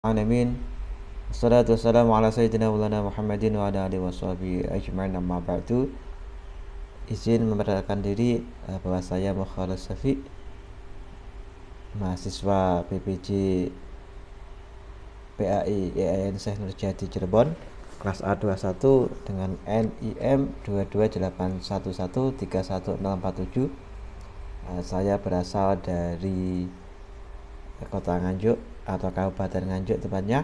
Alamin. Wassalatu wassalamu ala sayyidina Maulana Muhammadin wa ala alihi washabihi ajma'in, amma ba'du. Izin memperkenalkan diri, bahwa saya Mukhalis Safi, mahasiswa PPJ PAI IAIN Syekh Nurjati Cirebon, kelas A21 dengan NIM 22811313047. Saya berasal dari Kota Nganjuk atau Kabupaten Nganjuk tepatnya,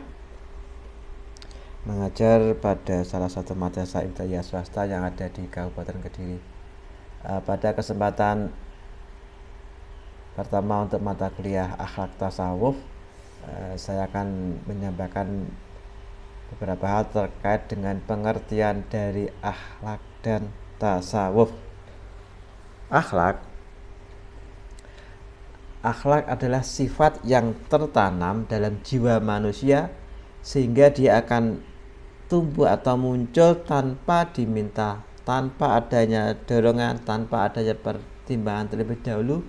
mengajar pada salah satu madrasah ibtidaiyah swasta yang ada di Kabupaten Kediri. Pada kesempatan pertama untuk mata kuliah akhlak tasawuf, saya akan menyampaikan beberapa hal terkait dengan pengertian dari akhlak dan tasawuf. Akhlak adalah sifat yang tertanam dalam jiwa manusia sehingga dia akan tumbuh atau muncul tanpa diminta, tanpa adanya dorongan, tanpa adanya pertimbangan terlebih dahulu,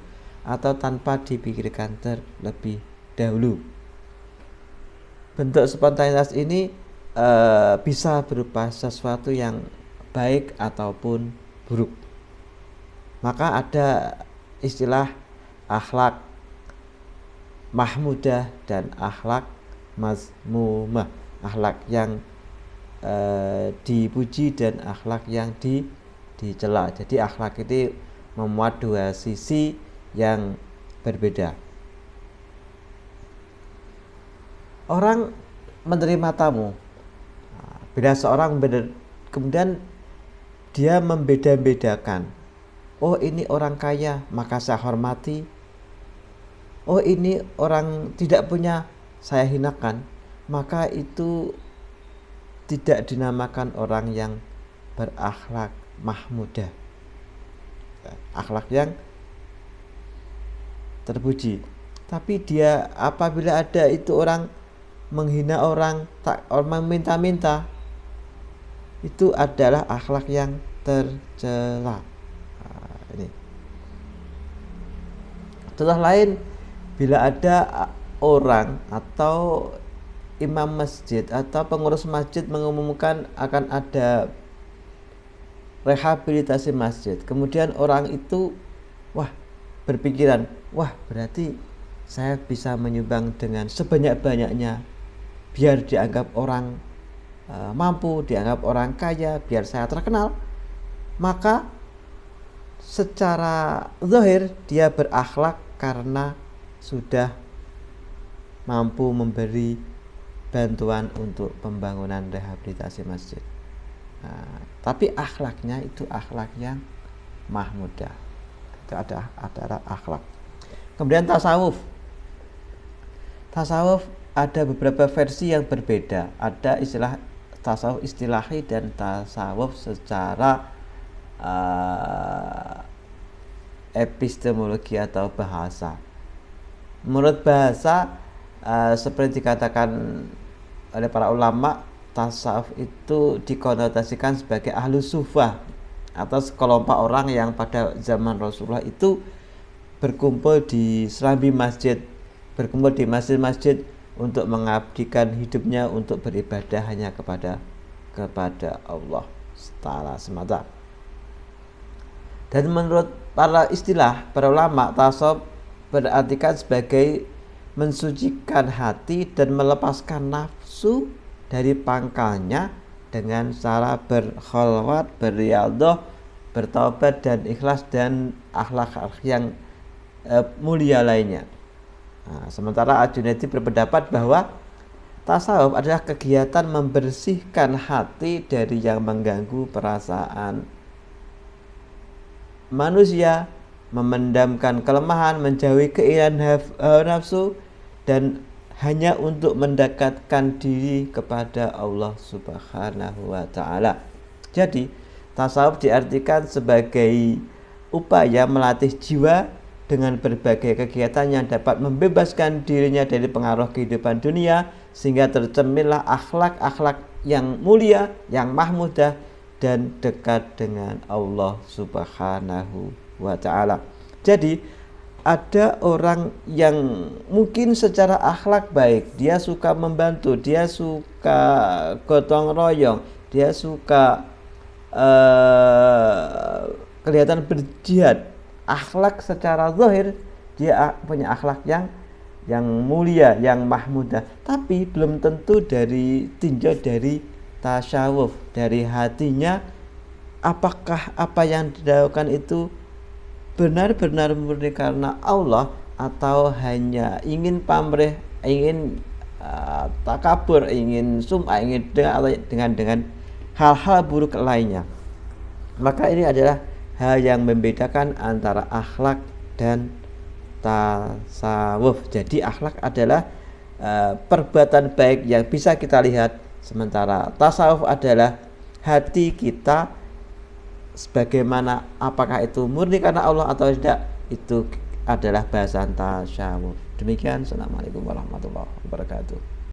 atau tanpa dipikirkan terlebih dahulu. Bentuk spontanitas ini bisa berupa sesuatu yang baik ataupun buruk. Maka ada istilah akhlak mahmudah dan akhlak mazmumah, akhlak yang dipuji dan akhlak yang dicela. Jadi akhlak itu memuat dua sisi yang berbeda. Orang menerima tamu, bila seorang kemudian dia membeda-bedakan, oh ini orang kaya maka saya hormati, oh ini orang tidak punya saya hinakan, maka itu tidak dinamakan orang yang berakhlak mahmudah, akhlak yang terpuji. Tapi dia apabila ada itu orang menghina orang, tak meminta-minta, itu adalah akhlak yang tercela. Ini contoh lain, bila ada orang atau imam masjid atau pengurus masjid mengumumkan akan ada rehabilitasi masjid, kemudian orang itu berpikiran, berarti saya bisa menyumbang dengan sebanyak-banyaknya biar dianggap orang mampu, dianggap orang kaya, biar saya terkenal. Maka secara zahir dia berakhlak karena sudah mampu memberi bantuan untuk pembangunan rehabilitasi masjid. Tapi akhlaknya itu akhlak yang mahmudah. Itu adalah akhlak. Kemudian tasawuf ada beberapa versi yang berbeda. Ada istilah tasawuf istilahi dan tasawuf secara epistemologi atau bahasa. Menurut bahasa, seperti dikatakan oleh para ulama, tasawuf itu dikonotasikan sebagai ahlus sufah atau sekelompok orang yang pada zaman Rasulullah itu berkumpul di serambi masjid, berkumpul di masjid-masjid untuk mengabdikan hidupnya untuk beribadah hanya kepada Allah Ta'ala semata. Dan menurut para ulama, tasawuf berartikan sebagai mensucikan hati dan melepaskan nafsu dari pangkalnya dengan cara berkholwat, beriadah, bertaubat dan ikhlas dan akhlak yang mulia lainnya. Sementara Al-Junaidi berpendapat bahwa tasawuf adalah kegiatan membersihkan hati dari yang mengganggu perasaan manusia, memendamkan kelemahan, menjauhi keinginan nafsu, dan hanya untuk mendekatkan diri kepada Allah Subhanahu wa Ta'ala. Jadi tasawuf diartikan sebagai upaya melatih jiwa dengan berbagai kegiatan yang dapat membebaskan dirinya dari pengaruh kehidupan dunia, sehingga tercerminlah akhlak-akhlak yang mulia, yang mahmudah dan dekat dengan Allah Subhanahu wa Ta'ala. Jadi ada orang yang mungkin secara akhlak baik, dia suka membantu, dia suka gotong royong, dia suka kelihatan berjihad, akhlak secara zahir dia punya akhlak yang mulia, yang mahmudah, tapi belum tentu dari tinjau dari tasawuf, dari hatinya, apakah apa yang dilakukan itu benar-benar murni karena Allah atau hanya ingin pamrih, ingin takabur, ingin sum'ah, ingin dengan hal-hal buruk lainnya. Maka ini adalah hal yang membedakan antara akhlak dan tasawuf. Jadi akhlak adalah perbuatan baik yang bisa kita lihat, sementara tasawuf adalah hati kita sebagaimana, apakah itu murni karena Allah atau tidak, itu adalah bahasan tasawuf. Demikian, assalamualaikum warahmatullahi wabarakatuh.